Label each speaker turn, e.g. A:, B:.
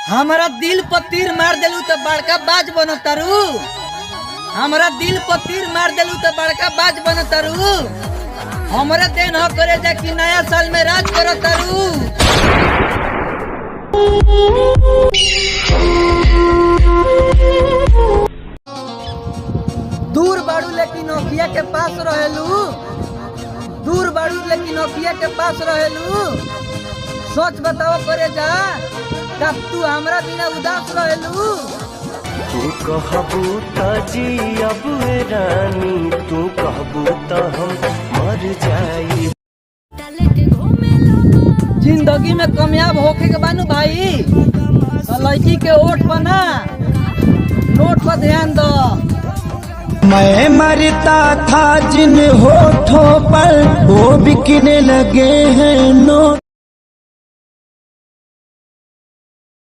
A: हमारा दिल पर तीर मार देलू तो बड़का बाज बनतारू। हमारा दिल पर तीर मार देलू तो बड़का बाज बनतारू। हमारा दिन हो करे जा कि नया साल में राज करतारू। दूर बाड़ू लेकिन नोकिया के पास रहेलू। दूर बाड़ू लेकिन नोकिया के पास रहेलू। सोच बताओ करे जा कब तू हमरा बिना उदास रहेलू।
B: तू कहबू त जियब रानी, तू कहबू त हम मर जाई।
A: जिंदगी में कामयाब होके के बानू भाई, तो लड़की के ओठ पर ना नोट पर ध्यान दो।
C: मैं मरता था जिन होठों पर वो बिकने लगे हैं नोट।